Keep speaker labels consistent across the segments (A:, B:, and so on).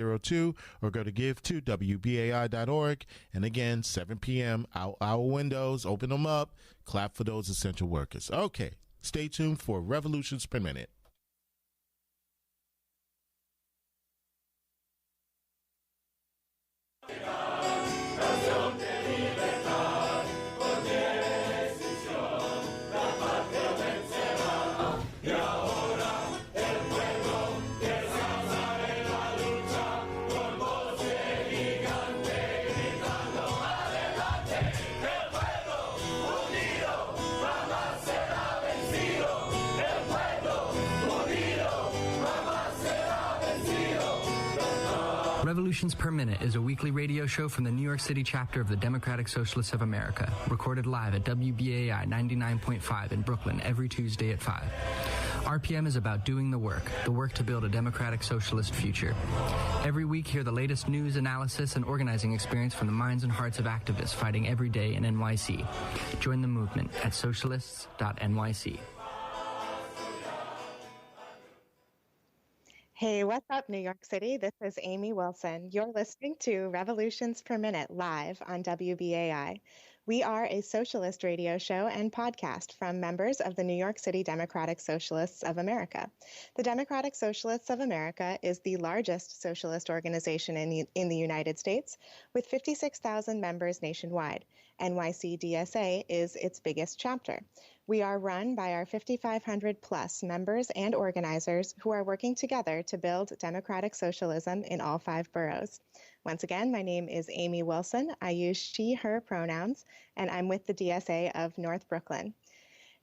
A: 02 or go to give2wbai.org. And again, 7 p.m., our windows, open them up, clap for those essential workers. Okay, stay tuned for Revolutions Per Minute.
B: Revolutions Per Minute is a weekly radio show from the New York City chapter of the Democratic Socialists of America, recorded live at WBAI 99.5 in Brooklyn every Tuesday at 5. RPM is about doing the work to build a democratic socialist future. Every week, hear the latest news, analysis, and organizing experience from the minds and hearts of activists fighting every day in NYC. Join the movement at socialists.nyc.
C: Hey, what's up, New York City? This is Amy Wilson. You're listening to Revolutions Per Minute live on WBAI. We are a socialist radio show and podcast from members of the New York City Democratic Socialists of America. The Democratic Socialists of America is the largest socialist organization in the United States, with 56,000 members nationwide. NYC-DSA is its biggest chapter. We are run by our 5,500 plus members and organizers who are working together to build democratic socialism in all 5 boroughs. Once again, my name is Amy Wilson. I use she, her pronouns, and I'm with the DSA of North Brooklyn.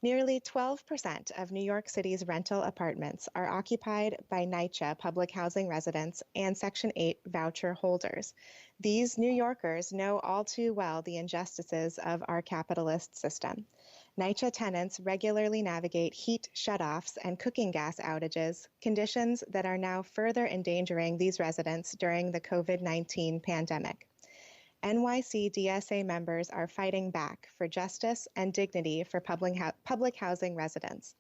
C: Nearly 12% of New York City's rental apartments are occupied by Nycha public housing residents and Section 8 voucher holders. These New Yorkers know all too well the injustices of our capitalist system. Nycha tenants regularly navigate heat shutoffs and cooking gas outages, conditions that are now further endangering these residents during the COVID-19 pandemic. NYC-DSA members are fighting back for justice and dignity for public housing residents.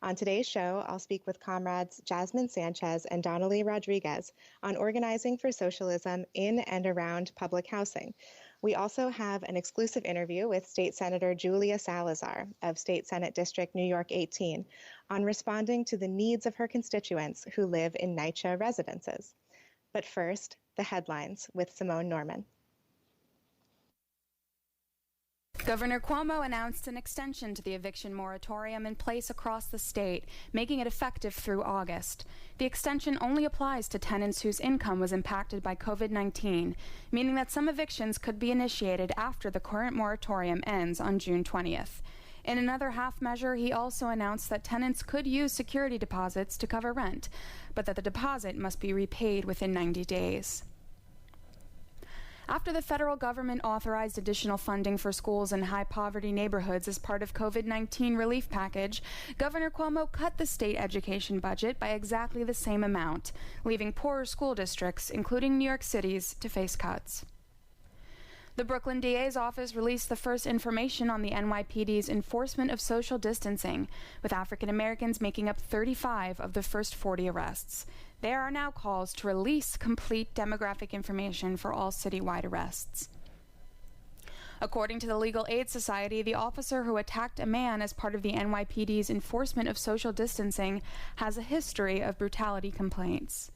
C: On today's show, I'll speak with comrades Jasmine Sanchez and Dannelly Rodriguez on organizing for socialism in and around public housing. We also have an exclusive interview with State Senator Julia Salazar of State Senate District New York 18 on responding to the needs of her constituents who live in Nycha residences. But first, the headlines with Simone Norman.
D: Governor Cuomo announced an extension to the eviction moratorium in place across the state, making it effective through August. The extension only applies to tenants whose income was impacted by COVID-19, meaning that some evictions could be initiated after the current moratorium ends on June 20th. In another half measure, he also announced that tenants could use security deposits to cover rent, but that the deposit must be repaid within 90 days. After the federal government authorized additional funding for schools in high-poverty neighborhoods as part of COVID-19 relief package, Governor Cuomo cut the state education budget by exactly the same amount, leaving poorer school districts, including New York City's, to face cuts. The Brooklyn DA's office released the first information on the NYPD's enforcement of social distancing, with African Americans making up 35 of the first 40 arrests. There are now calls to release complete demographic information for all citywide arrests. According to the Legal Aid Society, the officer who attacked a man as part of the NYPD's enforcement of social distancing has a history of brutality complaints.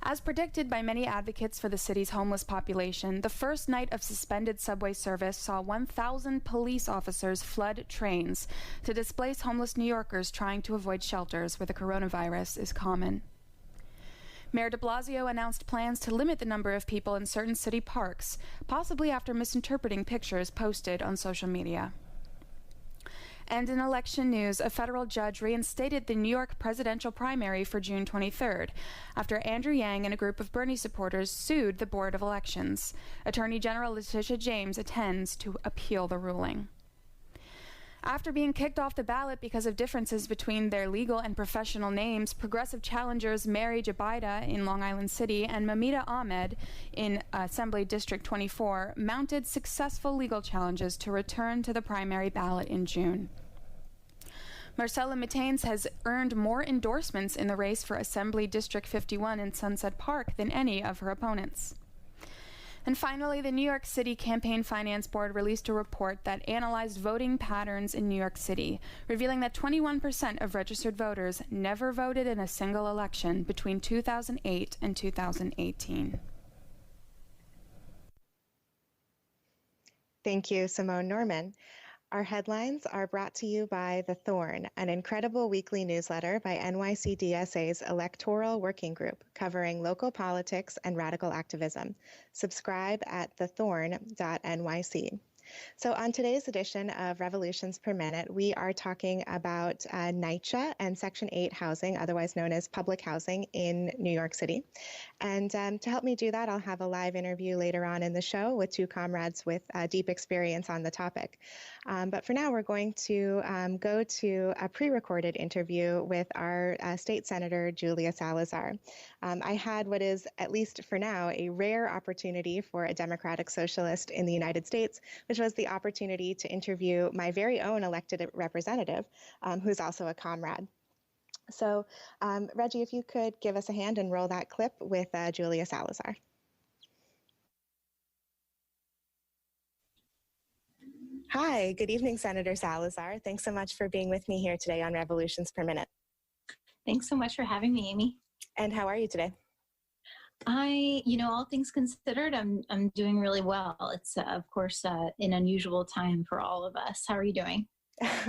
D: As predicted by many advocates for the city's homeless population, the first night of suspended subway service saw 1,000 police officers flood trains to displace homeless New Yorkers trying to avoid shelters where the coronavirus is common. Mayor de Blasio announced plans to limit the number of people in certain city parks, possibly after misinterpreting pictures posted on social media. And in election news, a federal judge reinstated the New York presidential primary for June 23rd, after Andrew Yang and a group of Bernie supporters sued the Board of Elections. Attorney General Letitia James intends to appeal the ruling. After being kicked off the ballot because of differences between their legal and professional names, progressive challengers Mary Jabaida in Long Island City and Mamita Ahmed in Assembly District 24 mounted successful legal challenges to return to the primary ballot in June. Marcella Mitaines has earned more endorsements in the race for Assembly District 51 in Sunset Park than any of her opponents. And finally, the New York City Campaign Finance Board released a report that analyzed voting patterns in New York City, revealing that 21% of registered voters never voted in a single election between 2008 and 2018.
C: Thank you, Simone Norman. Our headlines are brought to you by The Thorn, an incredible weekly newsletter by NYC-DSA's Electoral Working Group covering local politics and radical activism. Subscribe at thethorn.nyc. So on today's edition of Revolutions Per Minute, we are talking about Nycha and Section 8 housing, otherwise known as public housing in New York City. And to help me do that, I'll have a live interview later on in the show with two comrades with deep experience on the topic. But for now, we're going to go to a pre-recorded interview with our State Senator Julia Salazar. I had what is, at least for now, a rare opportunity for a Democratic Socialist in the United States, which was the opportunity to interview my very own elected representative, who's also a comrade. So, Reggie, if you could give us a hand and roll that clip with Julia Salazar. Hi, good evening, Senator Salazar. Thanks so much for being with me here today on Revolutions Per Minute.
E: Thanks so much for having me, Amy.
C: And how are you today?
E: All things considered, I'm doing really well. It's, of course, an unusual time for all of us. How are you doing?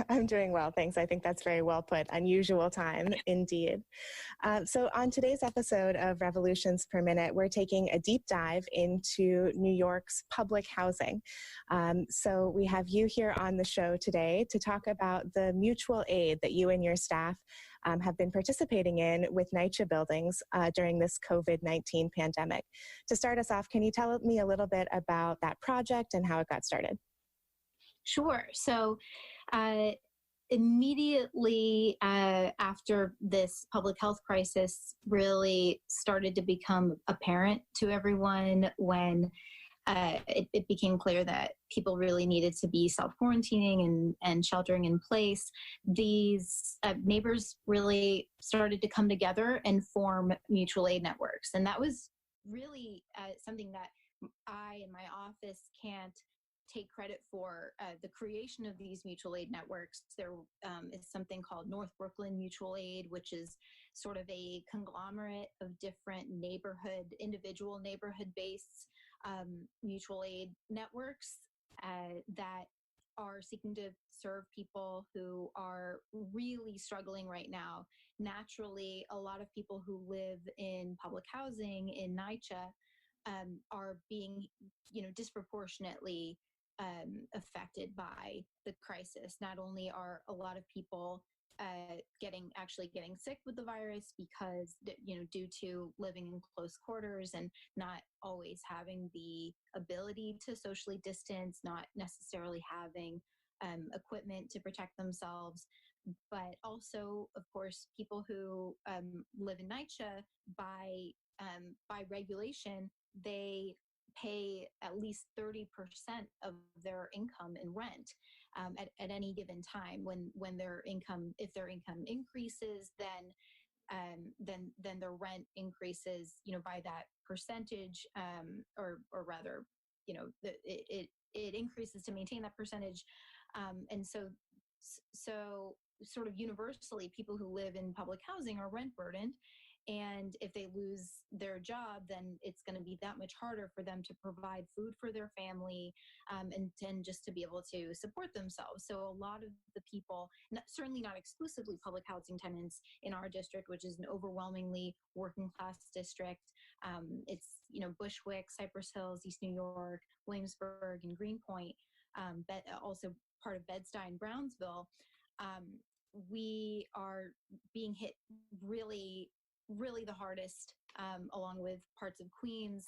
C: I'm doing well, thanks. I think that's very well put. Unusual time, indeed. So on today's episode of Revolutions Per Minute, we're taking a deep dive into New York's public housing. So we have you here on the show today to talk about the mutual aid that you and your staff have been participating in with Nycha buildings during this COVID-19 pandemic. To start us off, can you tell me a little bit about that project and how it got started?
E: Sure. So immediately after this public health crisis really started to become apparent to everyone, when it became clear that people really needed to be self-quarantining and sheltering in place, these neighbors really started to come together and form mutual aid networks. And that was really something that I and my office can't take credit for. The creation of these mutual aid networks. There is something called North Brooklyn Mutual Aid, which is sort of a conglomerate of different individual neighborhood-based mutual aid networks that are seeking to serve people who are really struggling right now. Naturally, a lot of people who live in public housing in Nycha are being, disproportionately affected by the crisis. Not only are a lot of people getting sick with the virus because, due to living in close quarters and not always having the ability to socially distance, not necessarily having equipment to protect themselves, but also, of course, people who live in Nycha, by regulation, they pay at least 30% of their income in rent at any given time. When their income, if their income increases, then their rent increases, by that percentage, or rather, it increases to maintain that percentage, and so sort of universally, people who live in public housing are rent burdened. And if they lose their job, then it's going to be that much harder for them to provide food for their family, and just to be able to support themselves. So a lot of the people, certainly not exclusively public housing tenants in our district, which is an overwhelmingly working class district. It's, Bushwick, Cypress Hills, East New York, Williamsburg, and Greenpoint, but also part of Bed-Stuy, Brownsville. We are being hit really the hardest, along with parts of Queens.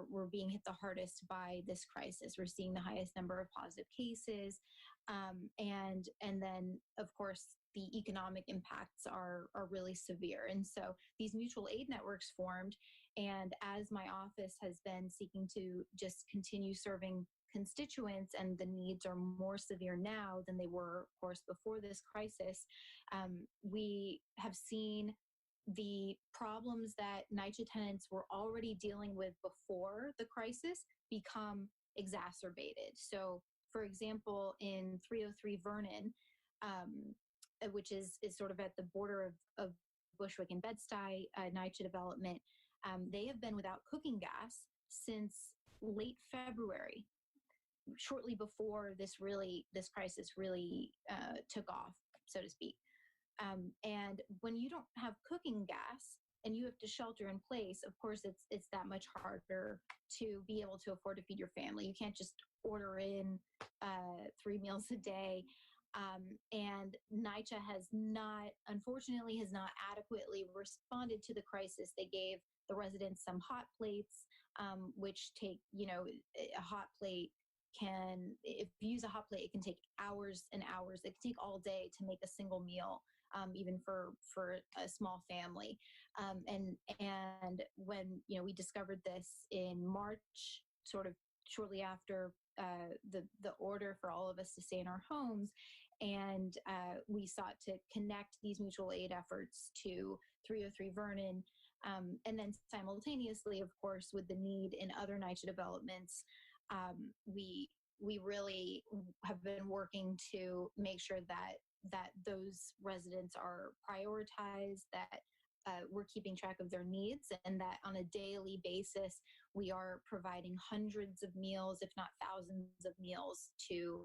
E: We're being hit the hardest by this crisis. We're seeing the highest number of positive cases, and then, of course, the economic impacts are really severe. And so these mutual aid networks formed, and as my office has been seeking to just continue serving constituents, and the needs are more severe now than they were, of course, before this crisis. We have seen the problems that Nycha tenants were already dealing with before the crisis become exacerbated. So, for example, in 303 Vernon, which is sort of at the border of Bushwick and Bed-Stuy, Nycha development, they have been without cooking gas since late February, shortly before this crisis really took off, so to speak. And when you don't have cooking gas and you have to shelter in place, of course, it's that much harder to be able to afford to feed your family. You can't just order in 3 meals a day. And Nycha unfortunately has not adequately responded to the crisis. They gave the residents some hot plates, which take, a hot plate if you use a hot plate, it can take hours and hours. It can take all day to make a single meal, even for a small family. And when, we discovered this in March, sort of shortly after the order for all of us to stay in our homes, and we sought to connect these mutual aid efforts to 303 Vernon, and then simultaneously, of course, with the need in other Nycha developments, we really have been working to make sure that those residents are prioritized, that we're keeping track of their needs, and that on a daily basis, we are providing hundreds of meals, if not thousands of meals, to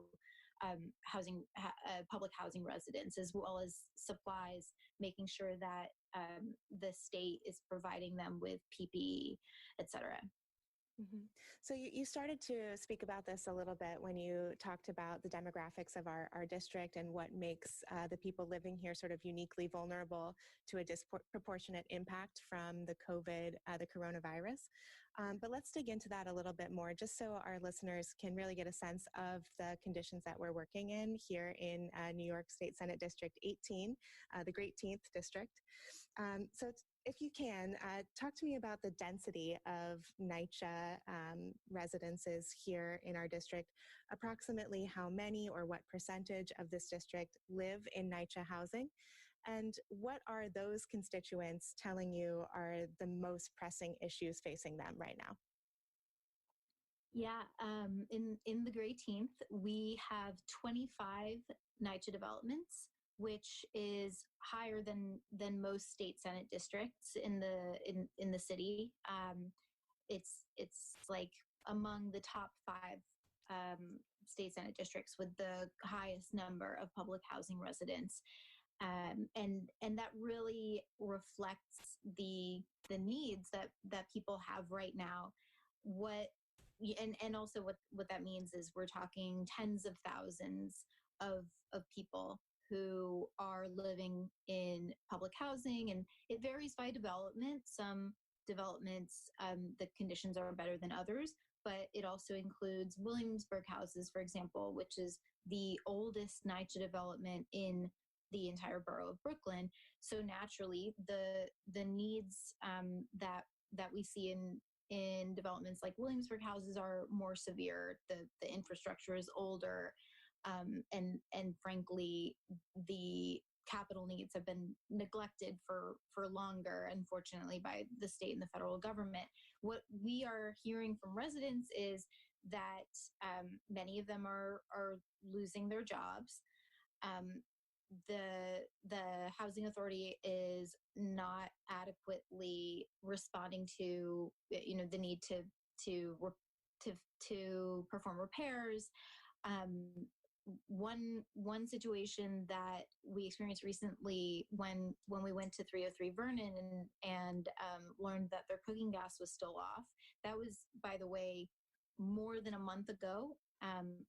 E: public housing residents, as well as supplies, making sure that the state is providing them with PPE, et cetera.
C: Mm-hmm. So you started to speak about this a little bit when you talked about the demographics of our district and what makes the people living here sort of uniquely vulnerable to a disproportionate impact from the coronavirus. But let's dig into that a little bit more, just so our listeners can really get a sense of the conditions that we're working in here in New York State Senate District 18, the Great 18th District. So if you can, talk to me about the density of Nycha residences here in our district. Approximately how many or what percentage of this district live in Nycha housing? And what are those constituents telling you are the most pressing issues facing them right now?
E: Yeah, in the Great 18th, we have 25 Nycha developments, which is higher than most state senate districts in the city. It's like among the top 5 state senate districts with the highest number of public housing residents, and that really reflects the needs that people have right now. And also what that means is we're talking tens of thousands of people who are living in public housing, and it varies by development. Some developments, the conditions are better than others, but it also includes Williamsburg houses, for example, which is the oldest Nycha development in the entire borough of Brooklyn. So naturally, the needs that we see in developments like Williamsburg houses are more severe. The infrastructure is older. And frankly, the capital needs have been neglected for longer, unfortunately, by the state and the federal government. What we are hearing from residents is that many of them are losing their jobs. The housing authority is not adequately responding to the need to perform repairs. One situation that we experienced recently when we went to 303 Vernon and learned that their cooking gas was still off. That was, by the way, more than a month ago.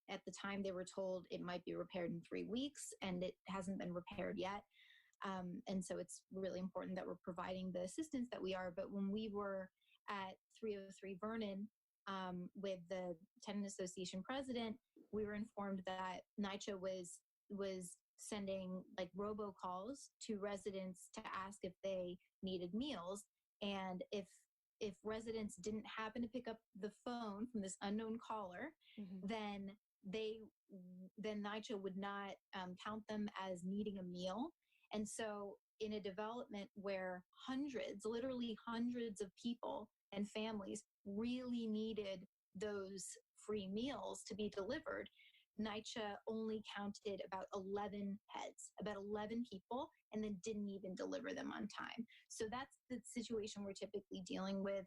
E: At the time, they were told it might be repaired in 3 weeks, and it hasn't been repaired yet. And so it's really important that we're providing the assistance that we are. But when we were at 303 Vernon, with the Tenant Association president, we were informed that Nycha was sending like robocalls to residents to ask if they needed meals. And if if residents didn't happen to pick up the phone from this unknown caller, then NYCHA would not count them as needing a meal. And so in a development where literally hundreds of people and families really needed those free meals to be delivered, NYCHA only counted about 11 heads, about 11 people, and then didn't even deliver them on time. So that's the situation we're typically dealing with.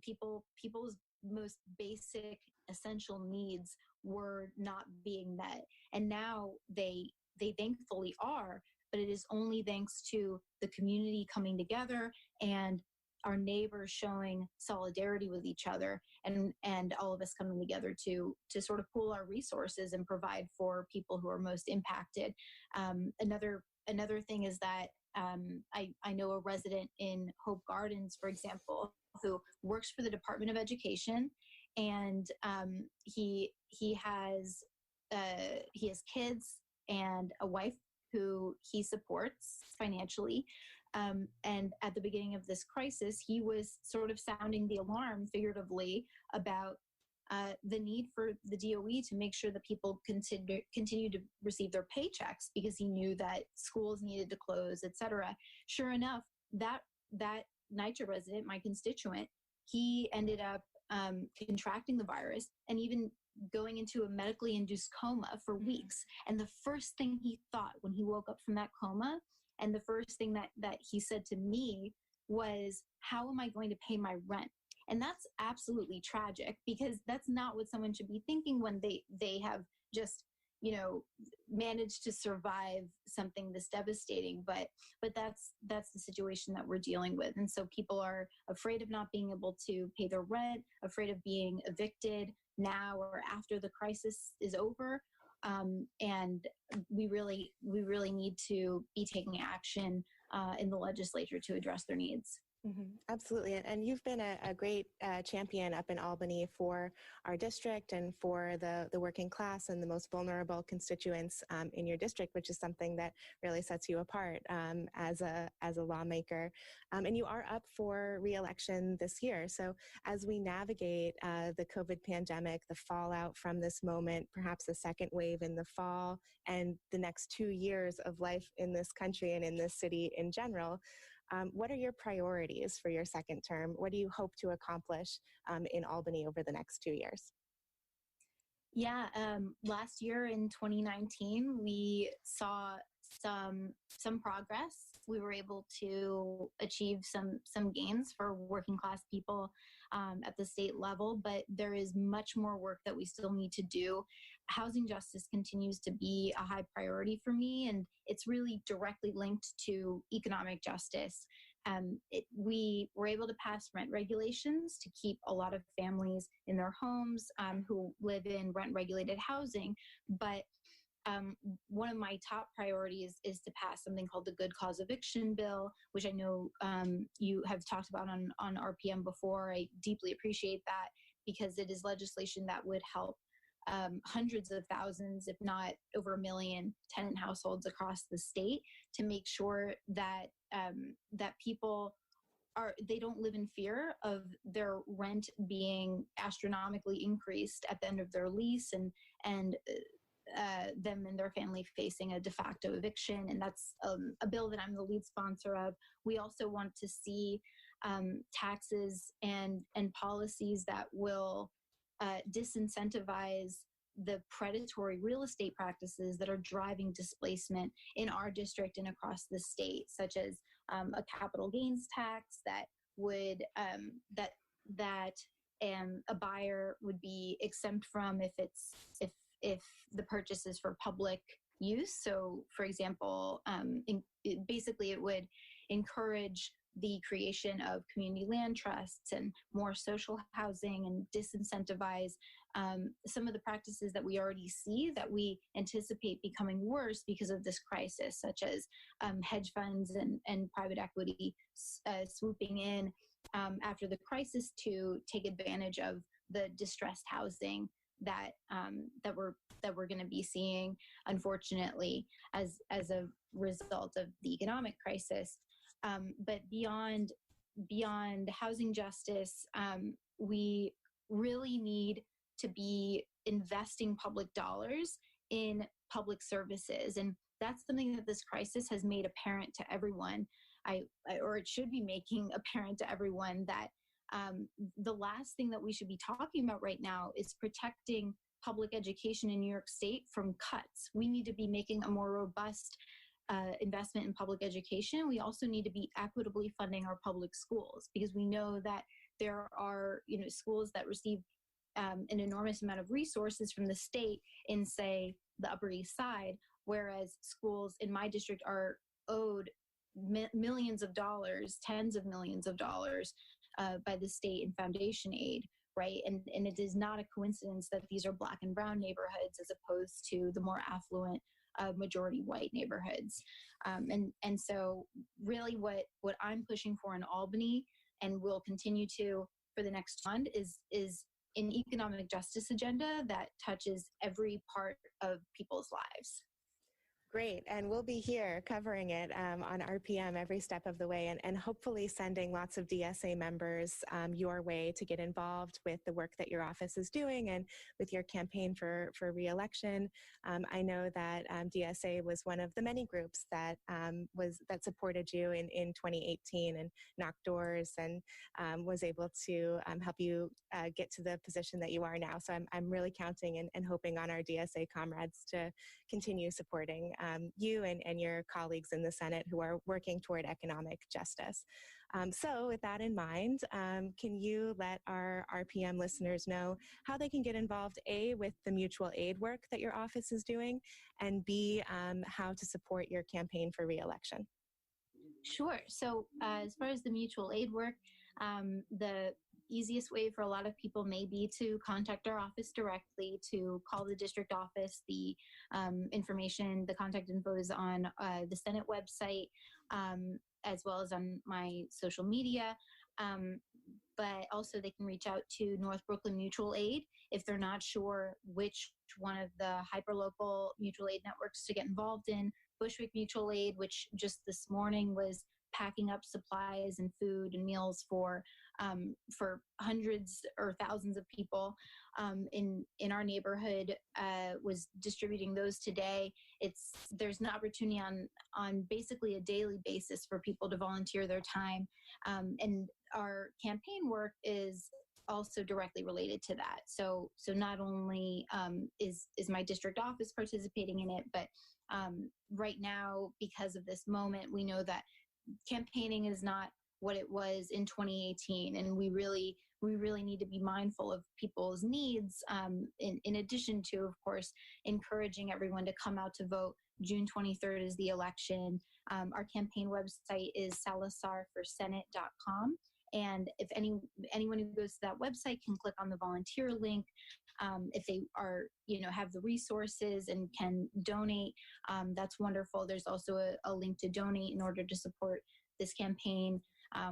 E: People's most basic essential needs were not being met. And now they thankfully are, but it is only thanks to the community coming together and our neighbors showing solidarity with each other, and all of us coming together to sort of pool our resources and provide for people who are most impacted. Another thing is that I know a resident in Hope Gardens, for example, who works for the Department of Education, and he has kids and a wife who he supports financially. And at the beginning of this crisis, he was sort of sounding the alarm, figuratively, about the need for the DOE to make sure that people continue to receive their paychecks, because he knew that schools needed to close, et cetera. Sure enough, that NYCHA resident, my constituent, he ended up contracting the virus and even going into a medically induced coma for weeks. And the first thing he thought when he woke up from that coma, and the first thing that he said to me was, how am I going to pay my rent? And that's absolutely tragic, because that's not what someone should be thinking when they have just, managed to survive something this devastating. But that's the situation that we're dealing with. And so people are afraid of not being able to pay their rent, afraid of being evicted now or after the crisis is over. And we really need to be taking action in the legislature to address their needs.
C: Absolutely. And you've been a great champion up in Albany for our district and for the working class and the most vulnerable constituents in your district, which is something that really sets you apart as a lawmaker. And you are up for re-election this year. So as we navigate the COVID pandemic, the fallout from this moment, perhaps the second wave in the fall, and the next 2 years of life in this country and in this city in general, what are your priorities for your second term? What do you hope to accomplish in Albany over the next 2 years?
E: Yeah, last year in 2019, we saw some progress. We were able to achieve some gains for working class people at the state level, but there is much more work that we still need to do. Housing justice continues to be a high priority for me, and it's really directly linked to economic justice. We were able to pass rent regulations to keep a lot of families in their homes who live in rent-regulated housing, but one of my top priorities is to pass something called the Good Cause Eviction Bill, which I know you have talked about on RPM before. I deeply appreciate that, because it is legislation that would help hundreds of thousands, if not over 1 million, tenant households across the state, to make sure that that people they don't live in fear of their rent being astronomically increased at the end of their lease, and them and their family facing a de facto eviction. And that's a bill that I'm the lead sponsor of. We also want to see taxes and policies that will disincentivize the predatory real estate practices that are driving displacement in our district and across the state, such as a capital gains tax that would that a buyer would be exempt from if the purchase is for public use. So, for example, basically it would encourage the creation of community land trusts and more social housing, and disincentivize some of the practices that we already see that we anticipate becoming worse because of this crisis, such as hedge funds and private equity swooping in after the crisis to take advantage of the distressed housing that we're going to be seeing, unfortunately, as a result of the economic crisis. But beyond beyond housing justice, we really need to be investing public dollars in public services. And that's something that this crisis has made apparent to everyone, or it should be making apparent to everyone, that the last thing that we should be talking about right now is protecting public education in New York State from cuts. We need to be making a more robust investment in public education. We also need to be equitably funding our public schools, because we know that there are, schools that receive an enormous amount of resources from the state in, say, the Upper East Side, whereas schools in my district are owed millions of dollars, tens of millions of dollars by the state in foundation aid, right? And it is not a coincidence that these are Black and brown neighborhoods as opposed to the more affluent majority white neighborhoods. And so really what I'm pushing for in Albany, and will continue to for the next fund, is an economic justice agenda that touches every part of people's lives.
C: Great. And we'll be here covering it on RPM every step of the way, and hopefully sending lots of DSA members your way to get involved with the work that your office is doing and with your campaign for re-election. I know that DSA was one of the many groups that supported you in 2018 and knocked doors and was able to help you get to the position that you are now. So I'm really counting and hoping on our DSA comrades to continue supporting you and your colleagues in the Senate who are working toward economic justice. So with that in mind, can you let our RPM listeners know how they can get involved, A, with the mutual aid work that your office is doing, and B, how to support your campaign for re-election?
E: Sure. So as far as the mutual aid work, the easiest way for a lot of people may be to contact our office directly, to call the district office. The information, the contact info is on the Senate website, as well as on my social media. But also they can reach out to North Brooklyn Mutual Aid if they're not sure which one of the hyperlocal mutual aid networks to get involved in. Bushwick Mutual Aid, which just this morning was packing up supplies and food and meals for hundreds or thousands of people in our neighborhood, was distributing those today. There's an opportunity on basically a daily basis for people to volunteer their time, and our campaign work is also directly related to that. So not only is my district office participating in it, but right now, because of this moment, we know that campaigning is not what it was in 2018, and we really need to be mindful of people's needs, in addition to, of course, encouraging everyone to come out to vote. June 23rd is the election. Our campaign website is salazarforsenate.com. And if anyone who goes to that website can click on the volunteer link, if they are, have the resources and can donate, that's wonderful. There's also a link to donate in order to support this campaign,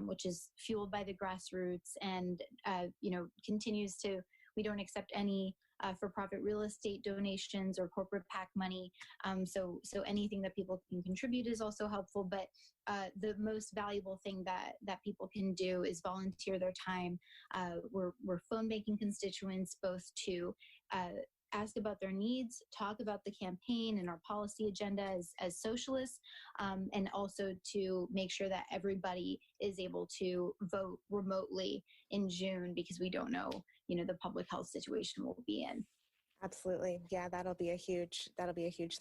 E: which is fueled by the grassroots and, continues to, we don't accept any for-profit real estate donations or corporate PAC money. So anything that people can contribute is also helpful. But the most valuable thing that people can do is volunteer their time. We're phone banking constituents, both to ask about their needs, talk about the campaign and our policy agenda as socialists, and also to make sure that everybody is able to vote remotely in June, because we don't know, the public health situation we'll be in.
C: Absolutely. Yeah, that'll be a huge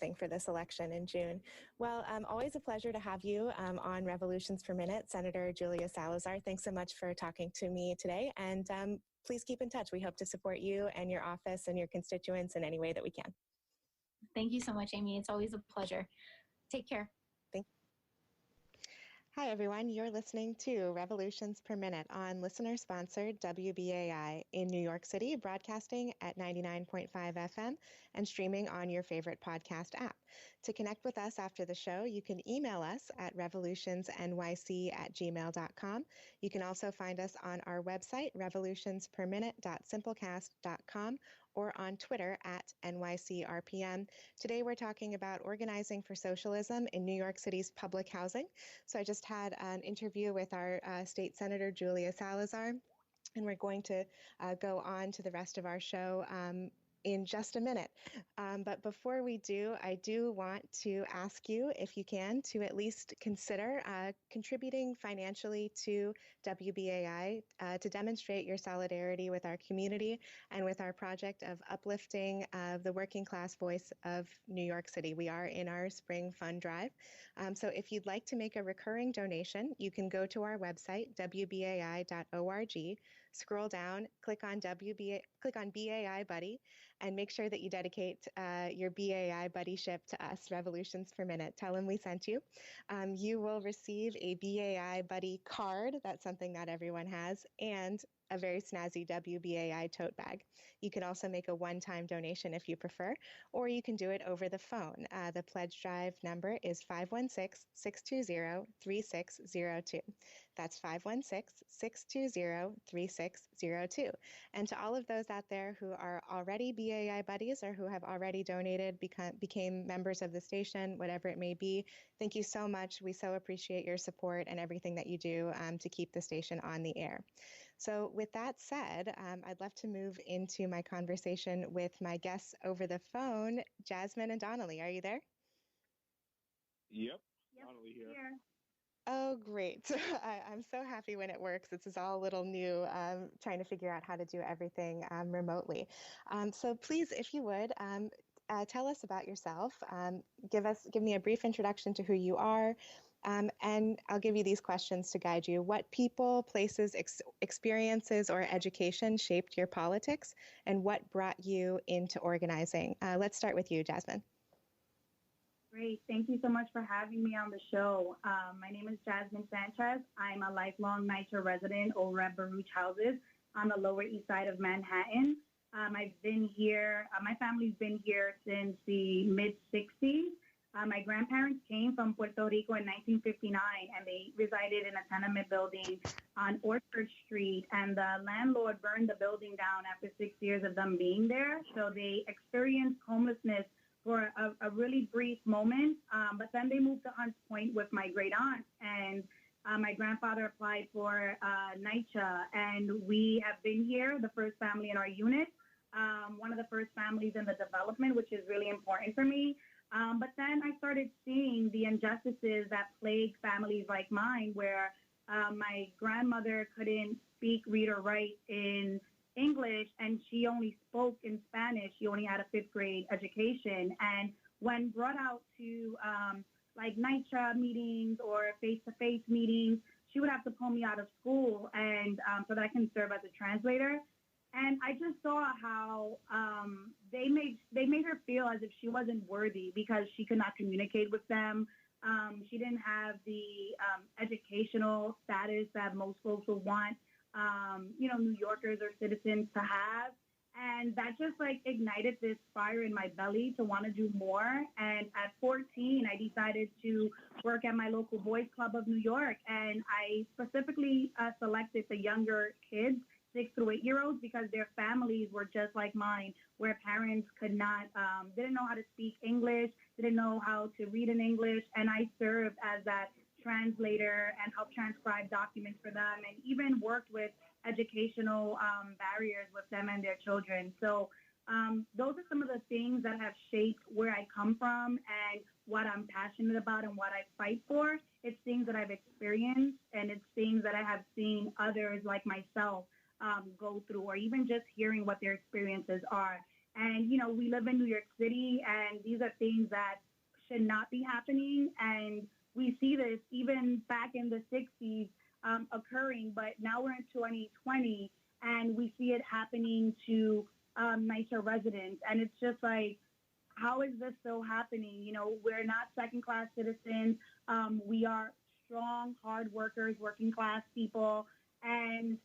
C: thing for this election in June. Well, always a pleasure to have you on Revolutions Per Minute, Senator Julia Salazar. Thanks so much for talking to me today. And please keep in touch. We hope to support you and your office and your constituents in any way that we can.
E: Thank you so much, Amy. It's always a pleasure. Take care.
C: Hi, everyone. You're listening to Revolutions Per Minute on listener-sponsored WBAI in New York City, broadcasting at 99.5 FM and streaming on your favorite podcast app. To connect with us after the show, you can email us at revolutionsnyc@gmail.com. You can also find us on our website, revolutionsperminute.simplecast.com, or on Twitter at NYC-RPM. Today we're talking about organizing for socialism in New York City's public housing. So I just had an interview with our State Senator Julia Salazar, and we're going to go on to the rest of our show in just a minute. But before we do, I do want to ask you, if you can, to at least consider contributing financially to WBAI to demonstrate your solidarity with our community and with our project of uplifting the working class voice of New York City. We are in our spring fund drive. So if you'd like to make a recurring donation, you can go to our website, wbai.org, scroll down, click on BAI Buddy, and make sure that you dedicate your BAI buddyship to us, Revolutions Per Minute. Tell them we sent you. You will receive a BAI Buddy card. That's something not everyone has, and a very snazzy WBAI tote bag. You can also make a one-time donation if you prefer, or you can do it over the phone. The pledge drive number is 516-620-3602. That's 516-620-3602. And to all of those out there who are already BAI buddies or who have already donated, became members of the station, whatever it may be, thank you so much. We so appreciate your support and everything that you do to keep the station on the air. So with that said, I'd love to move into my conversation with my guests over the phone. Jasmine and Dannelly, are you there?
F: Yep. Dannelly here.
C: Oh, great. I'm so happy when it works. This is all a little new, trying to figure out how to do everything remotely. So please, if you would, tell us about yourself. Give me a brief introduction to who you are. And I'll give you these questions to guide you. What people, places, experiences, or education shaped your politics, and what brought you into organizing? Let's start with you, Jasmine.
G: Great. Thank you so much for having me on the show. My name is Jasmine Sanchez. I'm a lifelong Nycha resident over at Baruch Houses on the Lower East Side of Manhattan. I've been here, my family's been here since the mid-60s. My grandparents came from Puerto Rico in 1959, and they resided in a tenement building on Orchard Street, and the landlord burned the building down after 6 years of them being there. So they experienced homelessness for a really brief moment, but then they moved to Hunts Point with my great aunt, and my grandfather applied for Nycha, and we have been here, the first family in our unit, one of the first families in the development, which is really important for me. But then I started seeing the injustices that plague families like mine, where my grandmother couldn't speak, read, or write in English, and she only spoke in Spanish. She only had a 5th grade education. And when brought out to like Nycha meetings or face-to-face meetings, she would have to pull me out of school and so that I can serve as a translator. And I just saw how they made her feel as if she wasn't worthy because she could not communicate with them. She didn't have the educational status that most folks would want, New Yorkers or citizens to have. And that just like ignited this fire in my belly to want to do more. And at 14, I decided to work at my local boys club of New York. And I specifically selected the younger kids, 6 through 8-year-olds, because their families were just like mine, where parents could not, didn't know how to speak English, didn't know how to read in English. And I served as that translator and helped transcribe documents for them, and even worked with educational barriers with them and their children. So those are some of the things that have shaped where I come from and what I'm passionate about and what I fight for. It's things that I've experienced, and it's things that I have seen others like myself go through, or even just hearing what their experiences are. And, we live in New York City, and these are things that should not be happening. And we see this even back in the 60s occurring, but now we're in 2020, and we see it happening to Nycha residents. And it's just like, how is this still happening? We're not second-class citizens. We are strong, hard workers, working-class people. And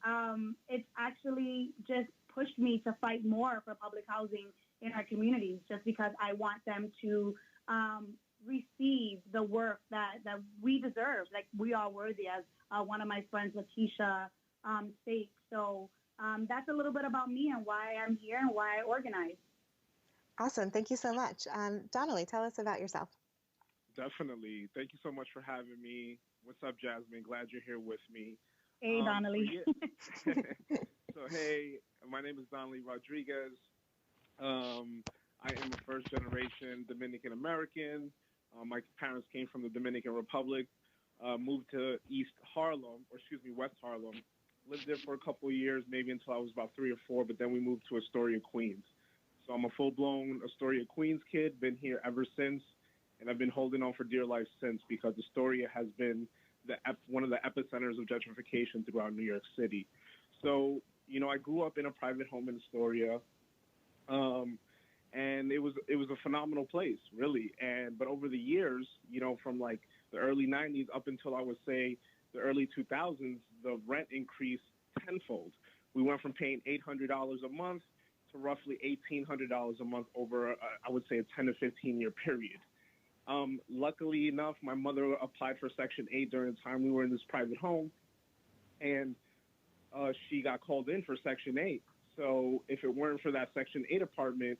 G: it's actually just pushed me to fight more for public housing in our communities, just because I want them to receive the work that we deserve, like we are worthy, as one of my friends, Lakeisha, states. So That's a little bit about me and why I'm here and why I organize.
C: Awesome. Thank you so much. Dannelly, tell us about yourself.
F: Definitely. Thank you so much for having me. What's up, Jasmine? Glad you're here with me.
G: Hey, Dannelly.
F: So, hey, my name is Dannelly Rodriguez. I am a first-generation Dominican American. My parents came from the Dominican Republic, moved to West Harlem. Lived there for a couple of years, maybe until I was about 3 or 4, but then we moved to Astoria, Queens. So I'm a full-blown Astoria, Queens kid, been here ever since, and I've been holding on for dear life since because Astoria has been one of the epicenters of gentrification throughout New York City. So, I grew up in a private home in Astoria, and it was a phenomenal place, really. But over the years, from like the early 90s up until I would say the early 2000s, the rent increased tenfold. We went from paying $800 a month to roughly $1,800 a month over, I would say, a 10 to 15-year period. Luckily enough, my mother applied for Section 8 during the time we were in this private home, and she got called in for Section 8. So if it weren't for that Section 8 apartment,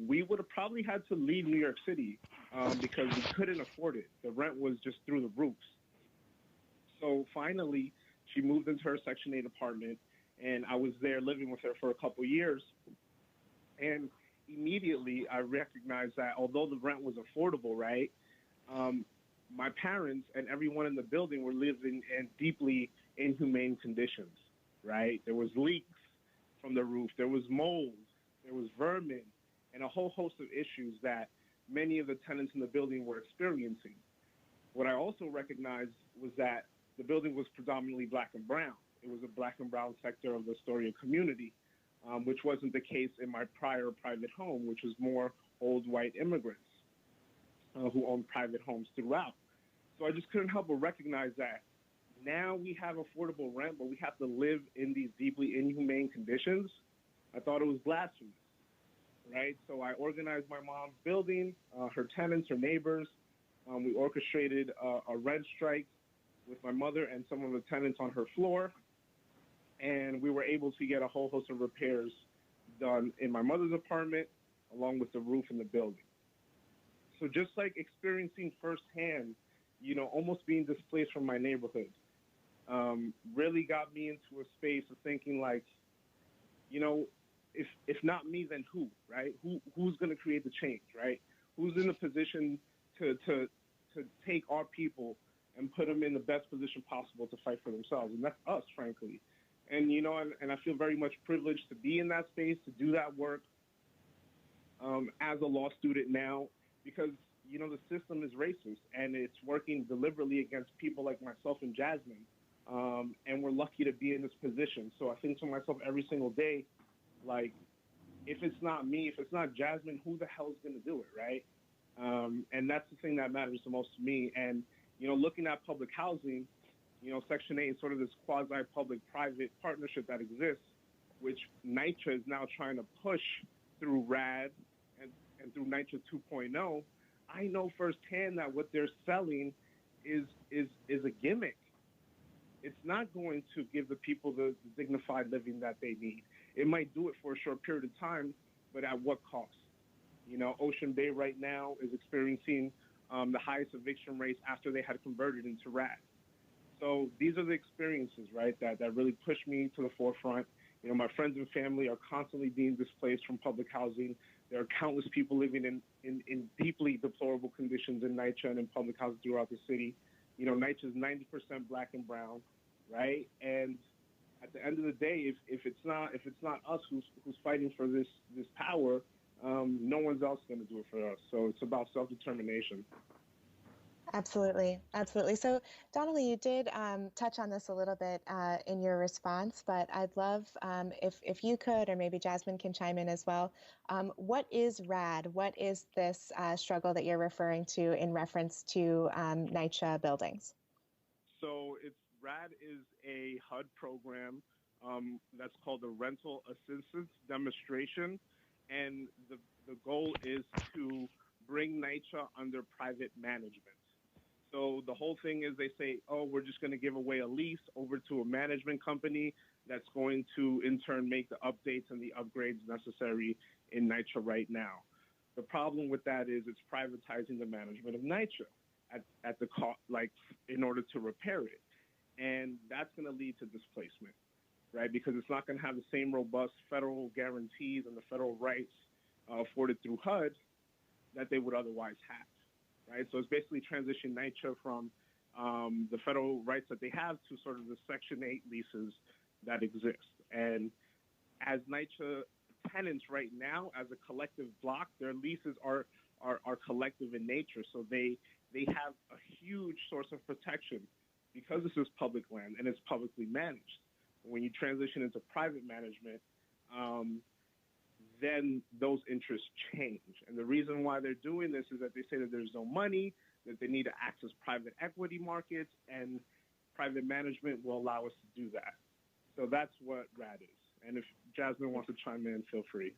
F: we would have probably had to leave New York City because we couldn't afford it. The rent was just through the roofs. So finally, she moved into her Section 8 apartment, and I was there living with her for a couple of years. And immediately, I recognized that although the rent was affordable, right, my parents and everyone in the building were living in deeply inhumane conditions, right? There was leaks from the roof. There was mold. There was vermin, and a whole host of issues that many of the tenants in the building were experiencing. What I also recognized was that the building was predominantly black and brown. It was a black and brown sector of the Astoria community, which wasn't the case in my prior private home, which was more old white immigrants who owned private homes throughout. So I just couldn't help but recognize that now we have affordable rent, but we have to live in these deeply inhumane conditions. I thought it was blasphemous, right? So I organized my mom's building, her tenants, her neighbors. We orchestrated a rent strike with my mother and some of the tenants on her floor, and we were able to get a whole host of repairs done in my mother's apartment, along with the roof in the building. So just like experiencing firsthand, almost being displaced from my neighborhood, really got me into a space of thinking like, if not me, then who, right? Who's going to create the change, right? Who's in the position to take our people and put them in the best position possible to fight for themselves? And that's us, frankly. And, and I feel very much privileged to be in that space, to do that work as a law student now, because, the system is racist and it's working deliberately against people like myself and Jasmine. And we're lucky to be in this position. So I think to myself every single day, like, if it's not me, if it's not Jasmine, who the hell is going to do it, right? And that's the thing that matters the most to me. And, looking at public housing, Section 8 is sort of this quasi-public-private partnership that exists, which Nycha is now trying to push through RAD and through Nycha 2.0. I know firsthand that what they're selling is a gimmick. It's not going to give the people the dignified living that they need. It might do it for a short period of time, but at what cost? Ocean Bay right now is experiencing the highest eviction rates after they had converted into RAD. So these are the experiences, right, that really push me to the forefront. My friends and family are constantly being displaced from public housing. There are countless people living in deeply deplorable conditions in Nycha and in public housing throughout the city. Nycha is 90% black and brown, right? And at the end of the day, if it's not us who's fighting for this power, no one's else going to do it for us. So it's about self-determination.
C: Absolutely. Absolutely. So, Dannelly, you did touch on this a little bit in your response, but I'd love if you could, or maybe Jasmine can chime in as well. What is RAD? What is this struggle that you're referring to in reference to Nycha buildings?
F: So RAD is a HUD program that's called the Rental Assistance Demonstration, and the goal is to bring Nycha under private management. So the whole thing is they say, oh, we're just going to give away a lease over to a management company that's going to, in turn, make the updates and the upgrades necessary in Nycha right now. The problem with that is it's privatizing the management of Nycha at the cost, like in order to repair it. And that's going to lead to displacement, right? Because it's not going to have the same robust federal guarantees and the federal rights afforded through HUD that they would otherwise have, right? So it's basically transitioning Nycha from the federal rights that they have to sort of the Section 8 leases that exist. And as Nycha tenants right now, as a collective block, their leases are collective in nature. So they have a huge source of protection because this is public land and it's publicly managed. When you transition into private management, then those interests change. And the reason why they're doing this is that they say that there's no money, that they need to access private equity markets, and private management will allow us to do that. So that's what RAD is. And if Jasmine wants to chime in, feel free.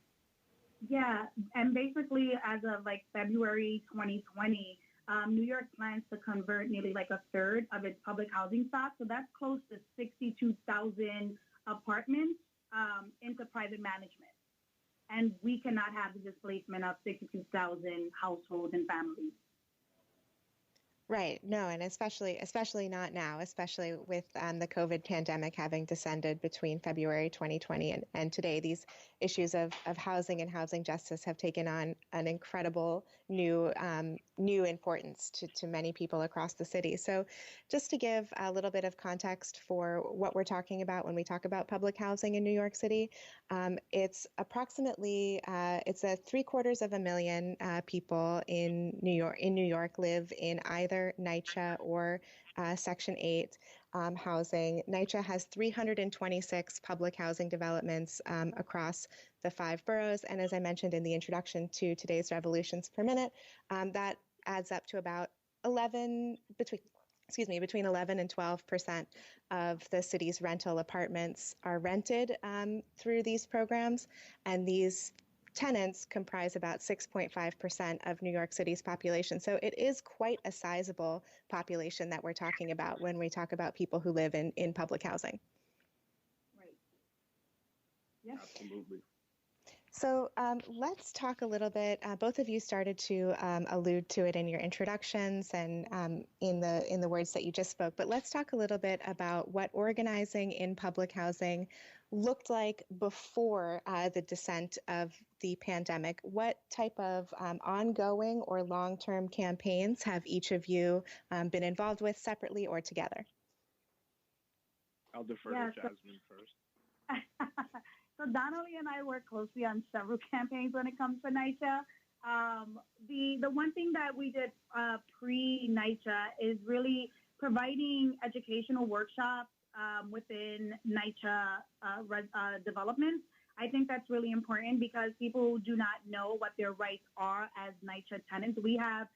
G: Yeah, and basically as of like February 2020, New York plans to convert nearly like a third of its public housing stock. So that's close to 62,000 apartments into private management. And we cannot have the displacement of 62,000 households and families.
C: Right. No, and especially not now, especially with the COVID pandemic having descended between February 2020 and today. These issues of housing and housing justice have taken on an incredible new importance to many people across the city. So just to give a little bit of context for what we're talking about when we talk about public housing in New York City, it's approximately it's a 750,000 people in New York live in either Nycha or Section 8 housing. Nycha has 326 public housing developments across the 5 boroughs. And as I mentioned in the introduction to today's Revolutions Per Minute, that adds up to about between 11 and 12% of the city's rental apartments are rented through these programs. And these tenants comprise about 6.5% of New York City's population. So it is quite a sizable population that we're talking about when we talk about people who live in public housing.
G: Right. Yeah.
F: Absolutely.
C: So let's talk a little bit. Both of you started to allude to it in your introductions and in the words that you just spoke. But let's talk a little bit about what organizing in public housing looked like before the descent of the pandemic. What type of ongoing or long-term campaigns have each of you been involved with separately or together?
F: I'll defer to Jasmine first.
G: So Dannelly and I work closely on several campaigns when it comes to Nycha. The one thing that we did pre-Nycha is really providing educational workshops within Nycha developments. I think that's really important because people do not know what their rights are as Nycha tenants. We have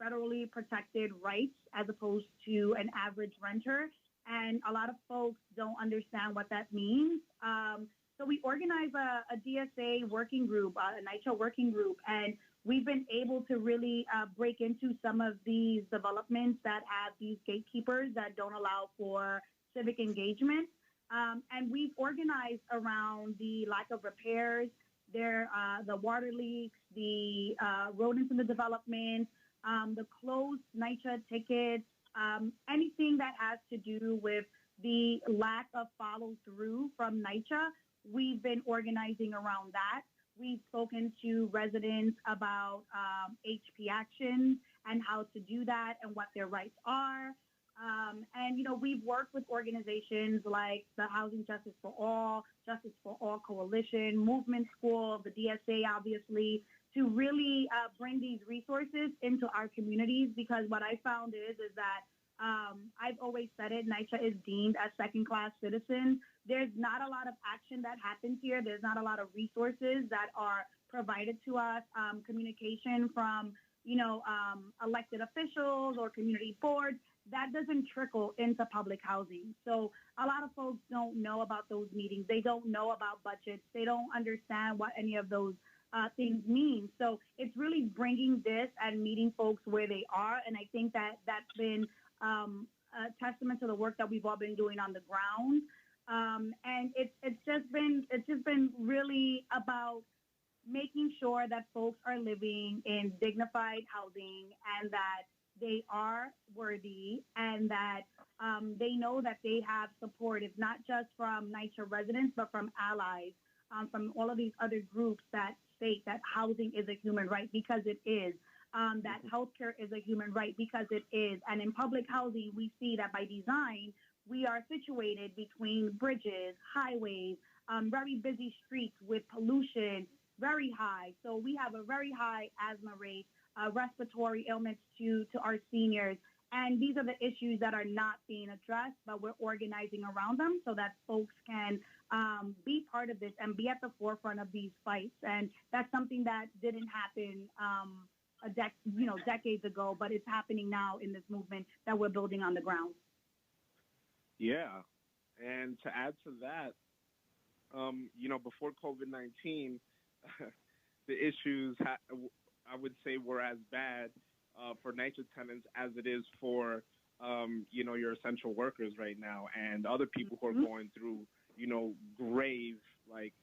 G: federally protected rights as opposed to an average renter, and a lot of folks don't understand what that means. So we organize a DSA working group, a Nycha working group, and we've been able to really break into some of these developments that have these gatekeepers that don't allow for civic engagement. And we've organized around the lack of repairs, the water leaks, the rodents in the development, the closed Nycha tickets, anything that has to do with the lack of follow through from Nycha. We've been organizing around that. We've spoken to residents about HP actions and how to do that and what their rights are. And, you know, we've worked with organizations like the Housing Justice for All Coalition, Movement School, the DSA, obviously, to really bring these resources into our communities, because what I found is that I've always said it, Nycha is deemed as second-class citizens. There's not a lot of action that happens here. There's not a lot of resources that are provided to us, communication from, elected officials or community boards. That doesn't trickle into public housing. So a lot of folks don't know about those meetings. They don't know about budgets. They don't understand what any of those things mean. So it's really bringing this and meeting folks where they are. And I think that that's been a testament to the work that we've all been doing on the ground. And it's just been really about making sure that folks are living in dignified housing and that they are worthy and that they know that they have support, if not just from NYCHA residents, but from allies, from all of these other groups that state that housing is a human right, because it is, that healthcare is a human right, because it is. And in public housing, we see that by design, we are situated between bridges, highways, very busy streets with pollution very high. So we have a very high asthma rate, respiratory ailments to our seniors. And these are the issues that are not being addressed, but we're organizing around them so that folks can be part of this and be at the forefront of these fights. And that's something that didn't happen decades ago, but it's happening now in this movement that we're building on the ground.
F: Yeah. And to add to that, before COVID-19, the issues, I would say, were as bad for NYCHA tenants as it is for, your essential workers right now and other people who are going through, grave, like,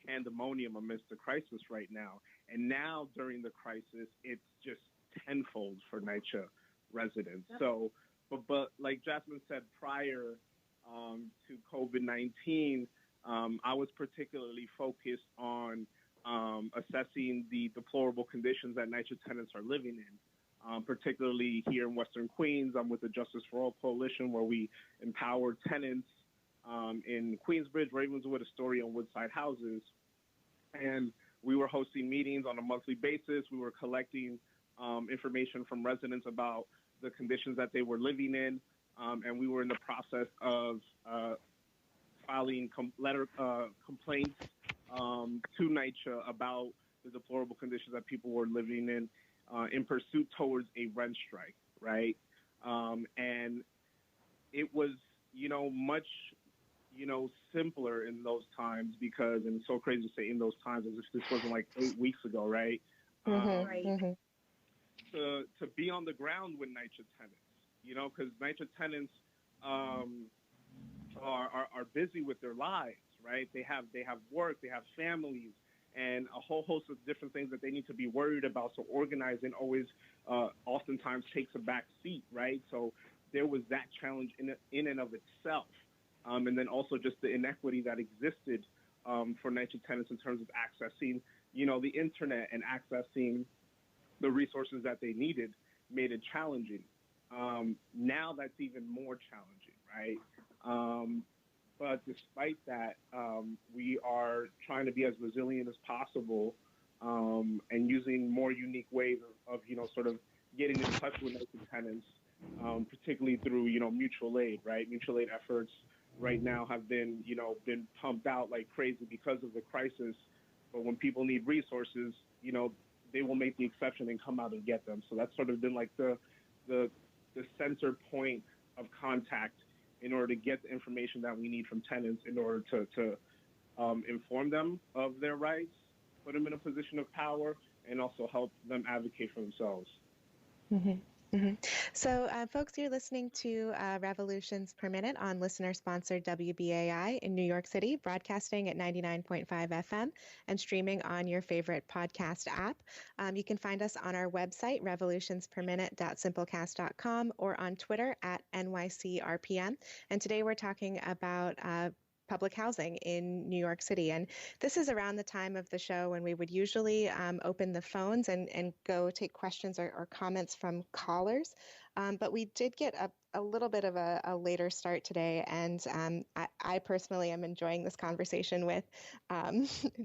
F: pandemonium amidst the crisis right now. And now during the crisis, it's just tenfold for NYCHA residents. Yep. So, but like Jasmine said prior to COVID-19, I was particularly focused on assessing the deplorable conditions that NYCHA tenants are living in, particularly here in Western Queens. I'm with the Justice for All Coalition, where we empower tenants in Queensbridge, Ravenswood, Astoria, and Woodside houses. And we were hosting meetings on a monthly basis. We were collecting information from residents about the conditions that they were living in. And we were in the process of filing complaints to NYCHA about the deplorable conditions that people were living in pursuit towards a rent strike, right? And it was, much, simpler in those times because, and it's so crazy to say in those times as if this wasn't like 8 weeks ago, right?
G: Right.
F: To be on the ground with NYCHA tenants, because NYCHA tenants are busy with their lives, right? They have work, they have families, and a whole host of different things that they need to be worried about. So organizing always oftentimes takes a back seat, right? So there was that challenge in and of itself. And then also just the inequity that existed for NYCHA tenants in terms of accessing, the internet and accessing the resources that they needed made it challenging. Now that's even more challenging, right? But despite that, we are trying to be as resilient as possible and using more unique ways of sort of getting in touch with NYCHA tenants, particularly through, mutual aid, right? Mutual aid efforts right now have been pumped out like crazy because of the crisis. But when people need resources, they will make the exception and come out and get them. So that's sort of been like the center point of contact in order to get the information that we need from tenants in order to inform them of their rights, put them in a position of power, and also help them advocate for themselves.
C: Mm-hmm. Mm-hmm. So, folks, you're listening to Revolutions Per Minute on listener-sponsored WBAI in New York City, broadcasting at 99.5 FM and streaming on your favorite podcast app. You can find us on our website, revolutionsperminute.simplecast.com, or on Twitter at NYC-RPM. And today we're talking about public housing in New York City. And this is around the time of the show when we would usually open the phones and go take questions or comments from callers. But we did get a little bit of a later start today. And I personally am enjoying this conversation with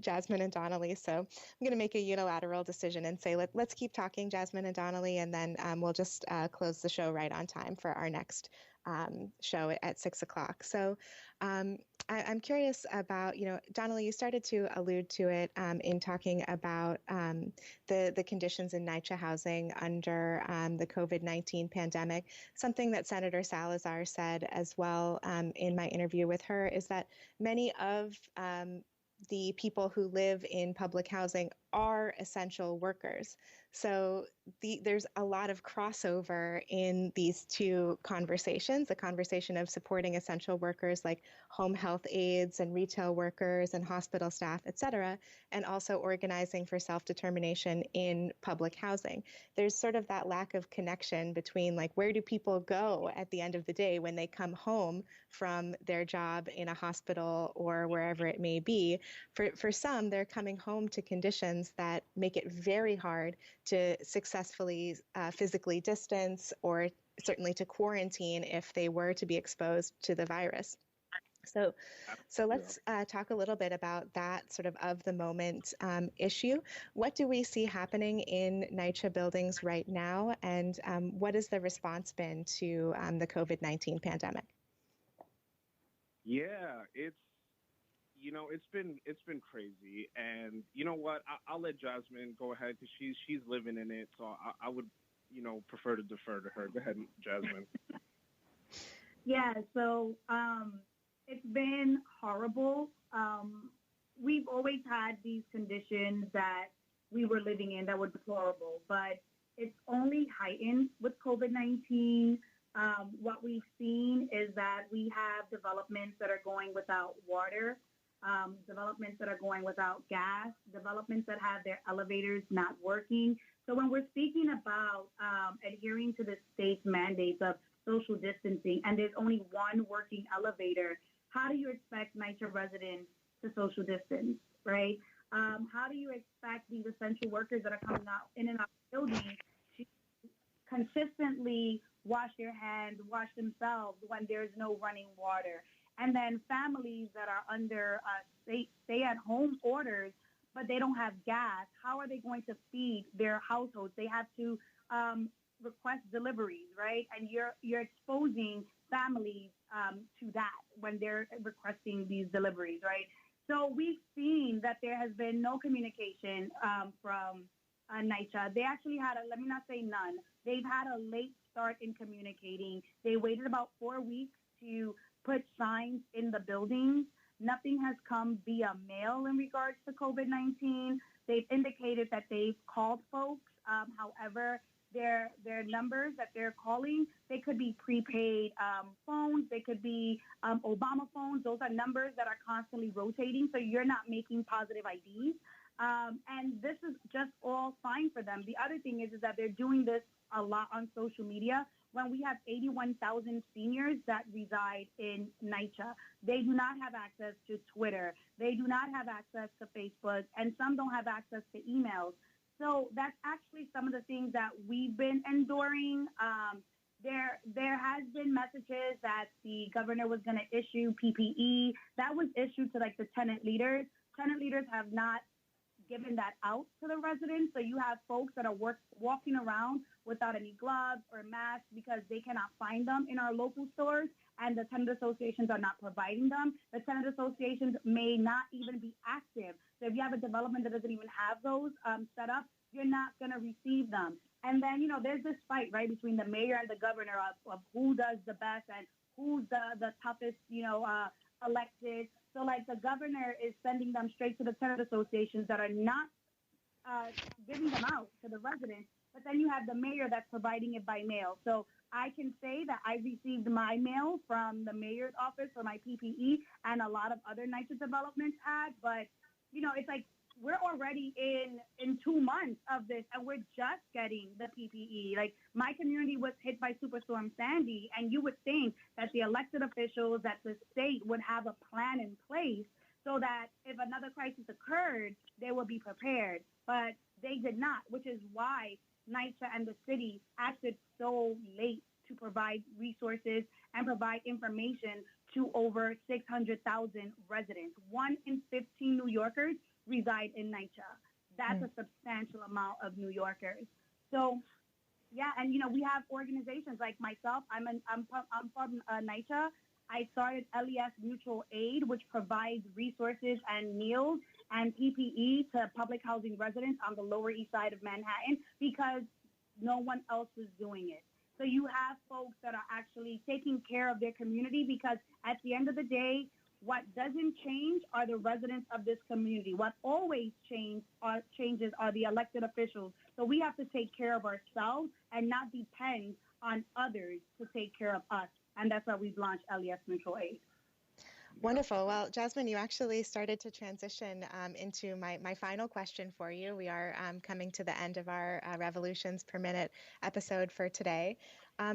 C: Jasmin and Dannelly. So I'm going to make a unilateral decision and say, let's keep talking, Jasmin and Dannelly, and then we'll just close the show right on time for our next show at 6 o'clock. So I'm curious about, Dannelly, you started to allude to it in talking about the conditions in NYCHA housing under the COVID-19 pandemic. Something that Senator Salazar said as well in my interview with her is that many of the people who live in public housing are essential workers. So there's a lot of crossover in these two conversations, the conversation of supporting essential workers like home health aides and retail workers and hospital staff, et cetera, and also organizing for self-determination in public housing. There's sort of that lack of connection between like, where do people go at the end of the day when they come home from their job in a hospital or wherever it may be? For some, they're coming home to conditions that make it very hard to successfully physically distance or certainly to quarantine if they were to be exposed to the virus. So let's talk a little bit about that sort of the moment issue. What do we see happening in NYCHA buildings right now, and what has the response been to the COVID-19 pandemic?
F: Yeah, it's been crazy, and you know what? I'll let Jasmine go ahead because she's living in it, so I would prefer to defer to her. Go ahead, Jasmine.
G: Yeah, so it's been horrible. We've always had these conditions that we were living in that were deplorable, but it's only heightened with COVID-19. What we've seen is that we have developments that are going without water, developments that are going without gas, developments that have their elevators not working. So when we're speaking about adhering to the state's mandates of social distancing, and there's only one working elevator, how do you expect NYCHA residents to social distance, right? How do you expect these essential workers that are coming out in and out of the building to consistently wash their hands, wash themselves when there's no running water? And then families that are under stay-at-home orders, but they don't have gas, how are they going to feed their households? They have to request deliveries, right? And you're exposing families to that when they're requesting these deliveries, right? So we've seen that there has been no communication from NYCHA. They actually had let me not say none. They've had a late start in communicating. They waited about 4 weeks to put signs in the buildings. Nothing has come via mail in regards to COVID-19. They've indicated that they've called folks. However, their numbers that they're calling, they could be prepaid phones. They could be Obama phones. Those are numbers that are constantly rotating, so you're not making positive IDs. And this is just all fine for them. The other thing is that they're doing this a lot on social media. When we have 81,000 seniors that reside in NYCHA, they do not have access to Twitter. They do not have access to Facebook, and some don't have access to emails. So that's actually some of the things that we've been enduring. There has been messages that the governor was going to issue PPE. That was issued to like the tenant leaders. Tenant leaders have not given that out to the residents. So you have folks that are walking around without any gloves or masks because they cannot find them in our local stores, and the tenant associations are not providing them. The tenant associations may not even be active. So if you have a development that doesn't even have those set up, you're not going to receive them. And then, there's this fight, right, between the mayor and the governor of who does the best and who's the toughest, elected. So, like, the governor is sending them straight to the tenant associations that are not giving them out to the residents. But then you have the mayor that's providing it by mail. So I can say that I received my mail from the mayor's office for my PPE, and a lot of other NYCHA developments had. But, it's like we're already in 2 months of this, and we're just getting the PPE. Like, my community was hit by Superstorm Sandy, and you would think that the elected officials at the state would have a plan in place so that if another crisis occurred, they would be prepared. But they did not, which is why NYCHA and the city acted so late to provide resources and provide information to over 600,000 residents. 1 in 15 New Yorkers reside in NYCHA. That's a substantial amount of New Yorkers. So, yeah, and we have organizations like myself. I'm from NYCHA. I started LES Mutual Aid, which provides resources and meals and PPE to public housing residents on the Lower East Side of Manhattan because no one else was doing it. So you have folks that are actually taking care of their community because at the end of the day, What doesn't change are the residents of this community. What always changes are the elected officials. So we have to take care of ourselves and not depend on others to take care of us. And that's why we've launched LES Mutual Aid.
C: Wonderful. Well, Jasmine, you actually started to transition into my final question for you. We are coming to the end of our Revolutions Per Minute episode for today.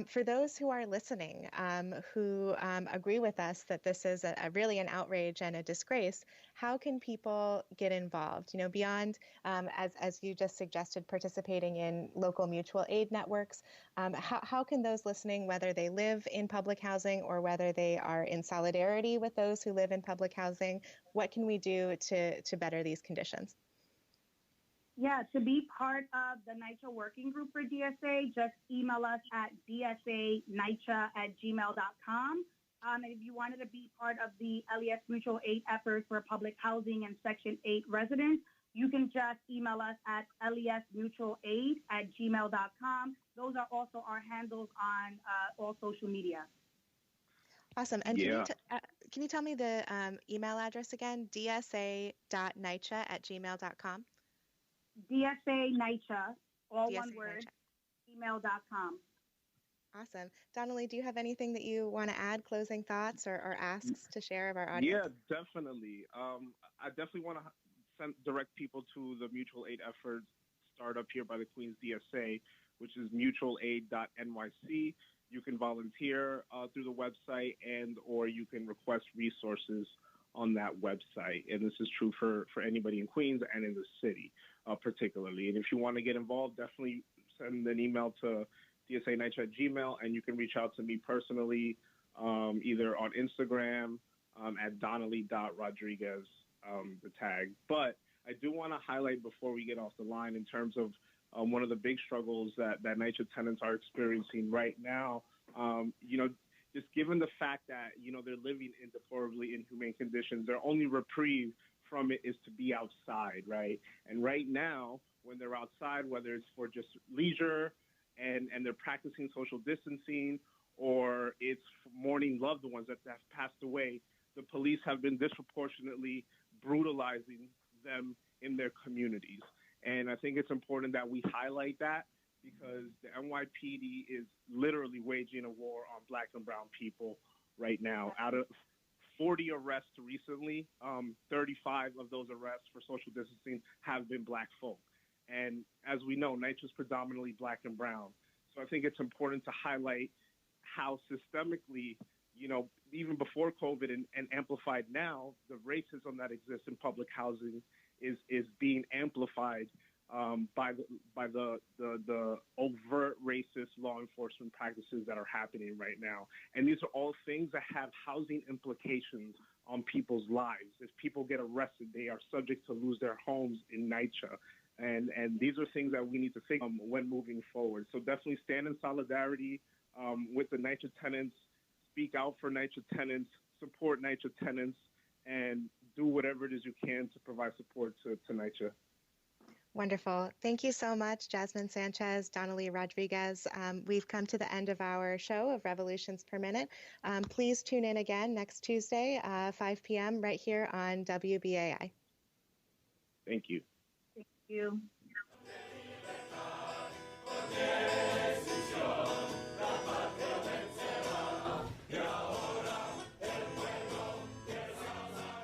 C: For those who are listening, who agree with us that this is really an outrage and a disgrace, how can people get involved? You know, beyond, as you just suggested, participating in local mutual aid networks, how can those listening, whether they live in public housing or whether they are in solidarity with those who live in public housing, what can we do to better these conditions?
G: Yeah, to be part of the Nycha working group for DSA, just email us at dsanycha@gmail.com. And if you wanted to be part of the LES Mutual Aid effort for public housing and Section 8 residents, you can just email us at lesmutualaid@gmail.com. Those are also our handles on all social media.
C: Awesome. And can you tell me the email address again? dsa.nycha@gmail.com.
G: DSA Nycha, all one word, email.com.
C: Awesome. Dannelly, do you have anything that you want to add, closing thoughts or asks to share of our audience?
F: Yeah, definitely. I definitely want to direct people to the mutual aid effort startup here by the Queens DSA, which is mutualaid.nyc. You can volunteer through the website or you can request resources on that website. And this is true for anybody in Queens and in the city particularly. And if you want to get involved, definitely send an email to dsanycha@gmail, and you can reach out to me personally either on Instagram at Dannelly.Rodriguez, the tag. But I do want to highlight before we get off the line in terms of one of the big struggles that Nycha tenants are experiencing right now, just given the fact that, they're living in deplorably inhumane conditions, their only reprieve from it is to be outside, right? And right now, when they're outside, whether it's for just leisure and they're practicing social distancing or it's mourning loved ones that have passed away, the police have been disproportionately brutalizing them in their communities. And I think it's important that we highlight that because the NYPD is literally waging a war on Black and brown people right now. Out of 40 arrests recently, 35 of those arrests for social distancing have been Black folk. And as we know, Nycha is predominantly Black and brown. So I think it's important to highlight how systemically, even before COVID and amplified now, the racism that exists in public housing is being amplified by the overt racist law enforcement practices that are happening right now. And these are all things that have housing implications on people's lives. If people get arrested, they are subject to lose their homes in Nycha. And these are things that we need to think when moving forward. So definitely stand in solidarity with the Nycha tenants, speak out for Nycha tenants, support Nycha tenants, and do whatever it is you can to provide support to Nycha.
C: Wonderful. Thank you so much, Jasmine Sanchez, Dannelly Rodriguez. We've come to the end of our show of Revolutions Per Minute. Please tune in again next Tuesday, 5 p.m. right here on WBAI.
F: Thank you.
G: Thank you.